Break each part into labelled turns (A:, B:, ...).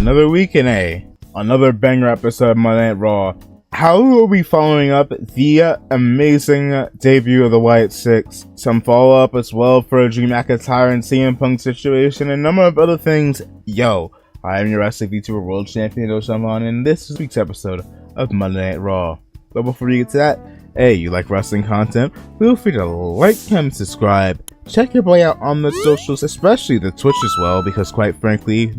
A: another week in another banger episode of Monday Night Raw. How will we be following up the amazing debut of the Wyatt Six? Some follow-up as well for Drew McIntyre and CM Punk situation, and a number of other things. Yo, I am your wrestling VTuber World Champion Oshaman, and this is week's episode of Monday Night Raw. But before we get to that, hey, you like wrestling content? Feel free to like, comment, subscribe. Check your boy out on the socials, especially the Twitch as well, because quite frankly,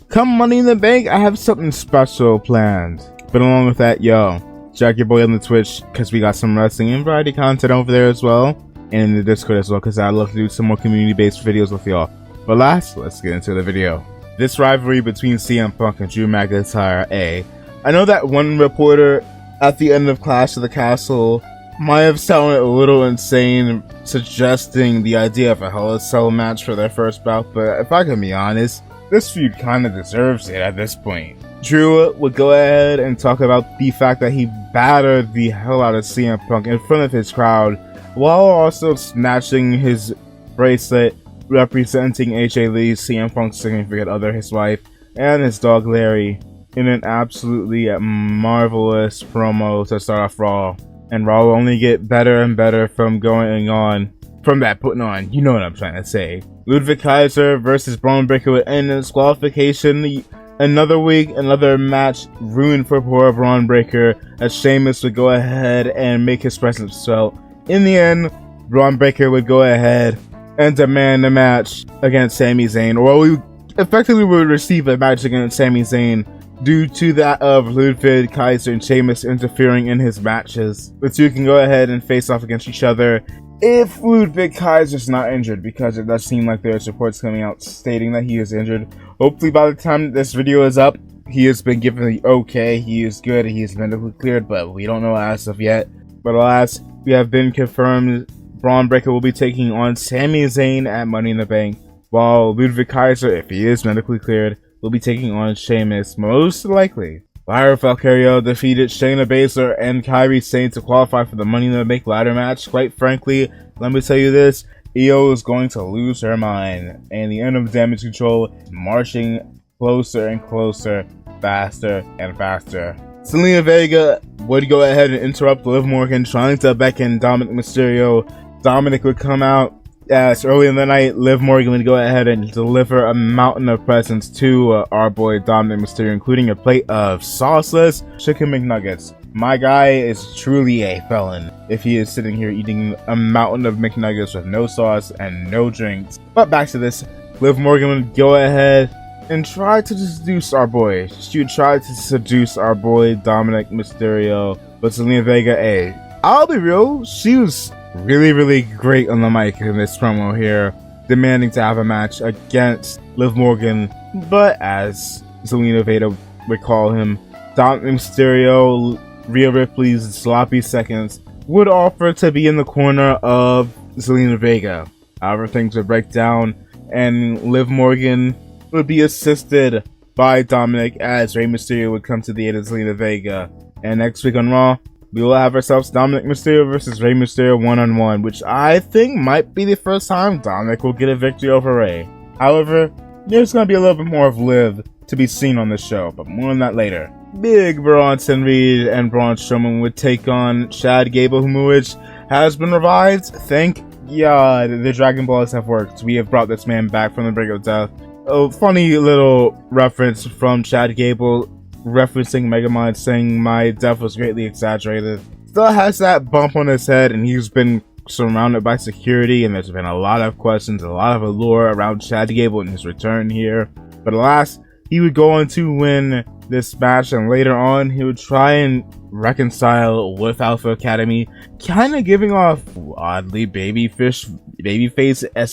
A: come Money in the Bank, I have something special planned. But along with that, yo, check your boy on the Twitch, because we got some wrestling and variety content over there as well, and in the Discord as well, because I'd love to do some more community-based videos with y'all. But last, let's get into the video. This rivalry between CM Punk and Drew McIntyre, I know that one reporter at the end of Clash of the Castle might have sounded a little insane, suggesting the idea of a Hell in a Cell match for their first bout, but if I can be honest, this feud kinda deserves it at this point. Drew would go ahead and talk about the fact that he battered the hell out of CM Punk in front of his crowd, while also snatching his bracelet representing AJ Lee's CM Punk's significant other, his wife, and his dog Larry, in an absolutely marvelous promo to start off Raw. And Raw will only get better and better from that putting on, you know what I'm trying to say. Ludwig Kaiser versus Braun Breaker would end in disqualification. Another week, another match ruined for poor Braun Breaker, as Sheamus would go ahead and make his presence felt. In the end, Braun Breaker would go ahead and demand a match against Sami Zayn, or we effectively would receive a match against Sami Zayn due to that of Ludwig Kaiser and Sheamus interfering in his matches. The two can go ahead and face off against each other if Ludwig Kaiser's not injured, because it does seem like there's reports coming out stating that he is injured. Hopefully by the time this video is up, he has been given the okay, he is good, he is medically cleared, but we don't know as of yet. But alas, we have been confirmed Braun Breaker will be taking on Sami Zayn at Money in the Bank, while Ludwig Kaiser, if he is medically cleared, will be taking on Sheamus, most likely. Lyra Valkyria defeated Shayna Baszler and Kairi Sane to qualify for the Money in the Bank ladder match. Quite frankly, let me tell you this, Io is going to lose her mind, and the end of Damage Control is marching closer and closer, faster and faster. Zelina Vega would go ahead and interrupt Liv Morgan trying to beckon Dominic Mysterio. Dominic would come out as early in the night. Liv Morgan would go ahead and deliver a mountain of presents to our boy Dominic Mysterio, including a plate of sauceless chicken McNuggets. My guy is truly a felon if he is sitting here eating a mountain of McNuggets with no sauce and no drinks. But back to this, Liv Morgan would go ahead and try to seduce our boy. She would try to seduce our boy Dominic Mysterio, but Zelina Vega, I'll be real, she was really great on the mic in this promo here, demanding to have a match against Liv Morgan, but as Zelina Vega would call him, Dominic Mysterio, Rhea Ripley's sloppy seconds, would offer to be in the corner of Zelina Vega. However, things would break down, and Liv Morgan would be assisted by Dominic as Rey Mysterio would come to the aid of Zelina Vega. And next week on Raw, we will have ourselves Dominic Mysterio versus Rey Mysterio one-on-one, which I think might be the first time Dominic will get a victory over Rey. However, there's going to be a little bit more of Liv to be seen on the show, but more on that later. Big Bronson Reed and Braun Strowman would take on Chad Gable, which has been revived. Thank God the Dragon Balls have worked. We have brought this man back from the brink of death. A funny little reference from Chad Gable referencing Megamind, saying my death was greatly exaggerated. Still has that bump on his head, and he's been surrounded by security, and there's been a lot of questions, a lot of allure around Chad Gable and his return here. But alas, he would go on to win this match, and later on he would try and reconcile with Alpha Academy, kind of giving off oddly babyface-esque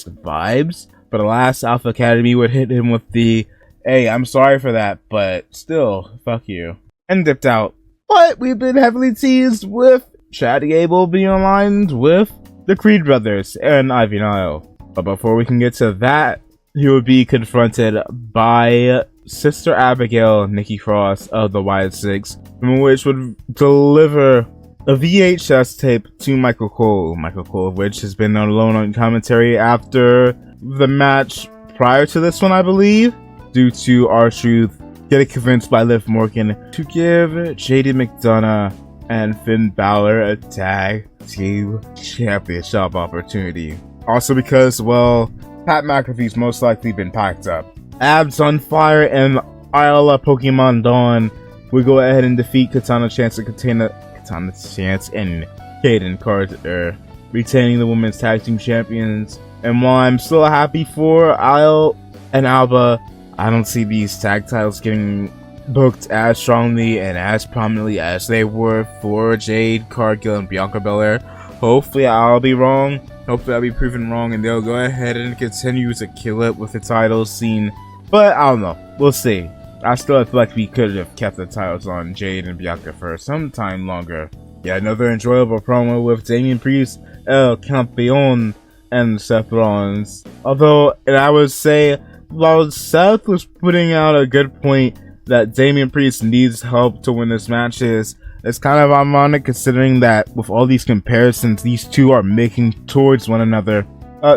A: vibes. But alas, Alpha Academy would hit him with the, hey, I'm sorry for that, but still, fuck you, and dipped out. But we've been heavily teased with Chad Gable being aligned with the Creed brothers and Ivy Nile. But before we can get to that, he would be confronted by Sister Abigail, Nikki Cross of the Wyatt Six, which would deliver a VHS tape to Michael Cole, of which has been alone on commentary after the match prior to this one, I believe, due to R-Truth getting convinced by Liv Morgan to give JD McDonough and Finn Balor a tag team championship opportunity. Also because, well, Pat McAfee's most likely been packed up. Abs on Fire and Isla Pokemon Dawn will go ahead and defeat Katana Chance and Kaden Carter, retaining the women's tag team champions. And while I'm still happy for Isle and Alba, I don't see these tag titles getting booked as strongly and as prominently as they were for Jade Cargill and Bianca Belair. Hopefully I'll be wrong. Hopefully I'll be proven wrong and they'll go ahead and continue to kill it with the title scene. But I don't know. We'll see. I still feel like we could have kept the titles on Jade and Bianca for some time longer. Yeah, another enjoyable promo with Damian Priest, El Campeon, and Seth Rollins. Although, and I would say, while Seth was putting out a good point that Damian Priest needs help to win his matches, it's kind of ironic considering that with all these comparisons these two are making towards one another.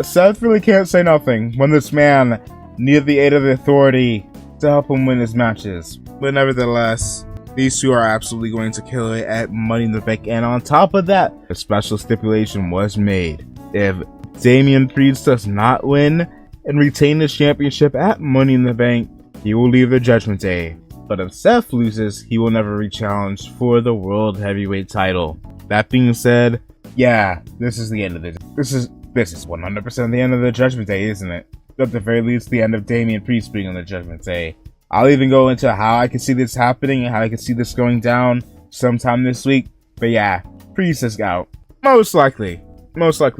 A: Seth really can't say nothing when this man needed the aid of the Authority to help him win his matches. But nevertheless, these two are absolutely going to kill it at Money in the Bank, and on top of that, a special stipulation was made. If Damian Priest does not win and retain the championship at Money in the Bank, he will leave the Judgment Day. But if Seth loses, he will never re-challenge for the World Heavyweight title. That being said, yeah, this is the end of the this is 100% the end of the Judgment Day, isn't it? At the very least, the end of Damian Priest being on the Judgment Day. I'll even go into how I can see this happening and how I can see this going down sometime this week. But yeah, Priest is out. Most likely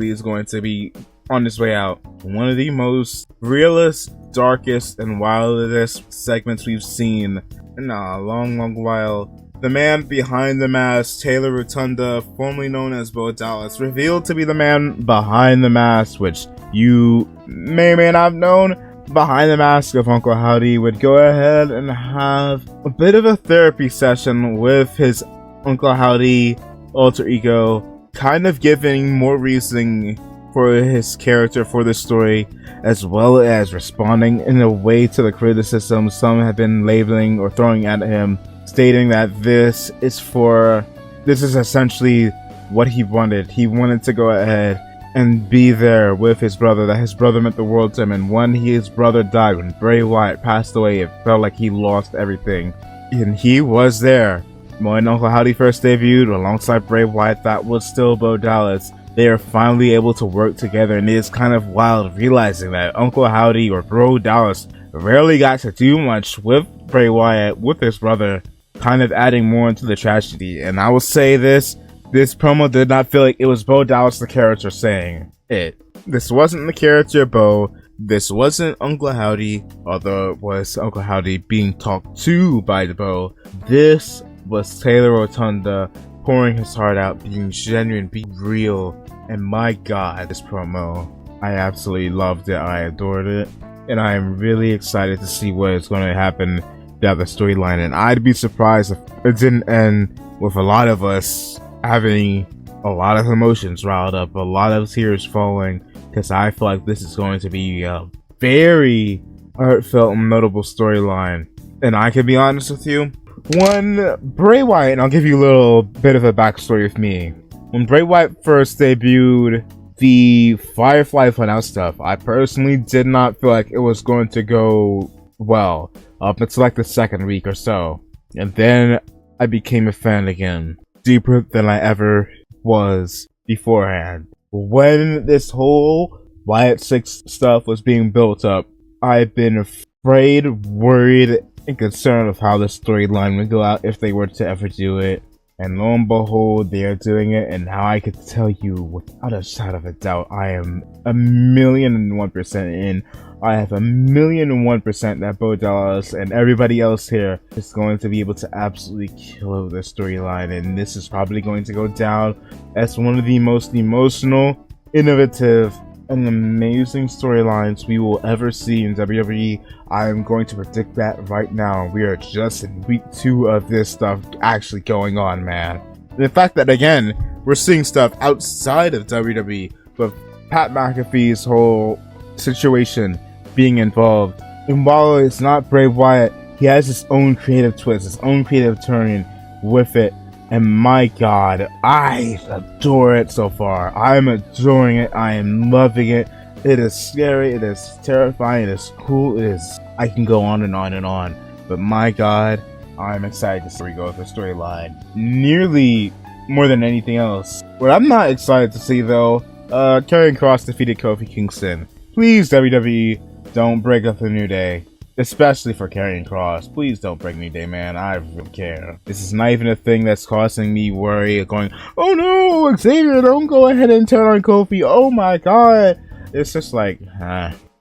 A: is going to be on his way out. One of the most realest, darkest, and wildest segments we've seen in a long while. The man behind the mask, Taylor Rotunda, formerly known as Bo Dallas, revealed to be the man behind the mask, which you may or may not have known. Behind the mask of Uncle Howdy would go ahead and have a bit of a therapy session with his Uncle Howdy alter ego, kind of giving more reasoning for his character for the story, as well as responding in a way to the criticism some have been labeling or throwing at him, stating that this is essentially what he wanted. He wanted to go ahead and be there with his brother, that his brother meant the world to him, and when his brother died, when Bray Wyatt passed away, it felt like he lost everything. And he was there. When Uncle Howdy first debuted alongside Bray Wyatt, that was still Bo Dallas. They are finally able to work together, and it is kind of wild realizing that Uncle Howdy or Bro Dallas rarely got to do much with Bray Wyatt, with his brother, kind of adding more into the tragedy. And I will say this promo did not feel like it was Bo Dallas, the character, saying it. This wasn't the character Bo. This wasn't Uncle Howdy, although it was Uncle Howdy being talked to by the Bo. This was Taylor Rotunda pouring his heart out, being genuine, being real. And my god, this promo, I absolutely loved it. I adored it. And I am really excited to see what is going to happen down the storyline. And I'd be surprised if it didn't end with a lot of us having a lot of emotions riled up, a lot of tears falling, because I feel like this is going to be a very heartfelt and notable storyline. And I can be honest with you, when Bray Wyatt, and I'll give you a little bit of a backstory with me. When Bray Wyatt first debuted the Firefly Funhouse stuff, I personally did not feel like it was going to go well up until like the second week or so. And then I became a fan again, deeper than I ever was beforehand. When this whole Wyatt 6 stuff was being built up, I've been afraid, worried, and concerned of how the storyline would go out if they were to ever do it. And lo and behold, they are doing it, and how I could tell you without a shadow of a doubt, I am 1,000,001% in. I have 1,000,001% that Bo Dallas and everybody else here is going to be able to absolutely kill the storyline, and this is probably going to go down as one of the most emotional, innovative, and amazing storylines we will ever see in WWE. I am going to predict that right now. We are just in week 2 of this stuff actually going on, man. And the fact that, again, we're seeing stuff outside of WWE, with Pat McAfee's whole situation being involved. And while it's not Bray Wyatt, He has his own creative twist, his own creative turning with it. And my god, I adore it so far. I'm adoring it. I am loving it. It is scary. It is terrifying. It is cool. It is... I can go on and on and on. But my god, I'm excited to see where we go with the storyline. Nearly more than anything else. What I'm not excited to see though, Karrion Kross defeated Kofi Kingston. Please, WWE, don't break up the New Day. Especially for Karrion Kross. Please don't break New Day, man. I really care. This is not even a thing that's causing me worry, going, oh no, Xavier, don't go ahead and turn on Kofi. Oh my god. It's just like,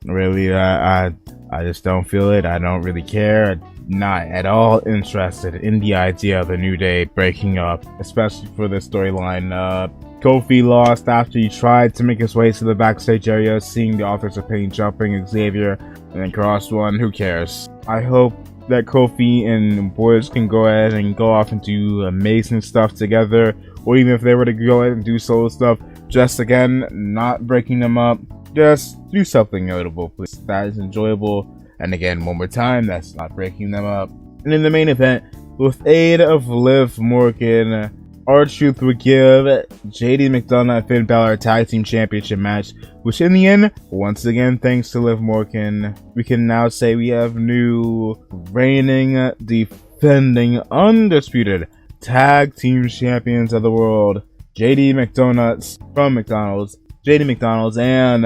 A: really, I just don't feel it. I don't really care. Not at all interested in the idea of the New Day breaking up, especially for this storyline. Kofi lost after he tried to make his way to the backstage area, seeing the Authors of Pain jumping Xavier, and then Kross won. Who cares? I hope that Kofi and boys can go ahead and go off and do amazing stuff together, or even if they were to go ahead and do solo stuff, just again, not breaking them up, just do something notable, please. That is enjoyable, and again, one more time, that's not breaking them up. And in the main event, with aid of Liv Morgan, R-Truth would give JD McDonough and Finn Balor a tag team championship match, which in the end, once again thanks to Liv Morgan, we can now say we have new reigning, defending, undisputed tag team champions of the world. JD McDonuts from McDonald's, JD McDonald's and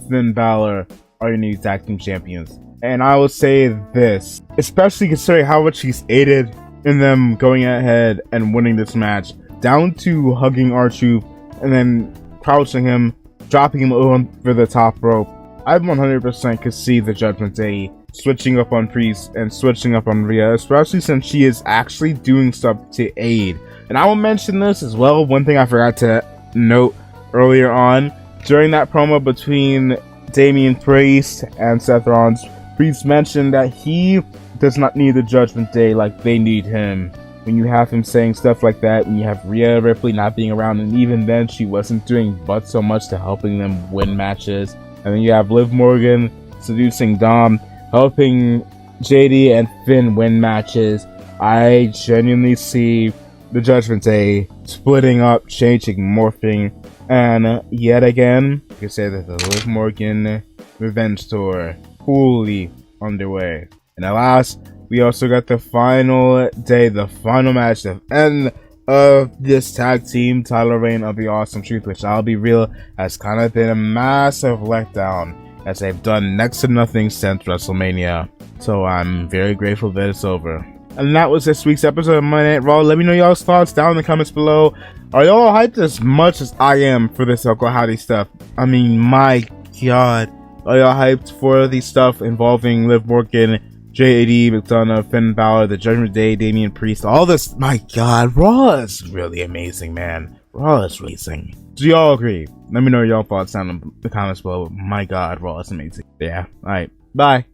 A: Finn Balor are your new tag team champions. And I will say this, especially considering how much he's aided in them going ahead and winning this match, down to hugging R-Truth and then crouching him, dropping him over the top rope. I 100% could see the Judgment Day switching up on Priest and switching up on Rhea, especially since she is actually doing stuff to aid. And I will mention this as well, one thing I forgot to note earlier on, during that promo between Damian Priest and Seth Rollins, Priest mentioned that he does not need the Judgment Day like they need him. When you have him saying stuff like that, when you have Rhea Ripley not being around, and even then she wasn't doing but so much to helping them win matches. And then you have Liv Morgan seducing Dom, helping JD and Finn win matches. I genuinely see the Judgment Day splitting up, changing, morphing, and yet again, you can say that the Liv Morgan Revenge Tour fully underway. And at last, we also got the final day, the final match, the end of this tag team title reign of the Awesome Truth, which I'll be real, has kind of been a massive letdown, as they've done next to nothing since WrestleMania. So I'm very grateful that it's over. And that was this week's episode of Monday Night Raw. Let me know y'all's thoughts down in the comments below. Are y'all hyped as much as I am for this Uncle Howdy stuff? I mean, my god. Are y'all hyped for the stuff involving Liv Morgan, JD McDonough, Finn Balor, the Judgment Day, Damian Priest, all this? My god, Raw is really amazing, man. Raw is amazing. Do y'all agree? Let me know your thoughts down in the comments below. My god, Raw is amazing. Yeah, alright, bye.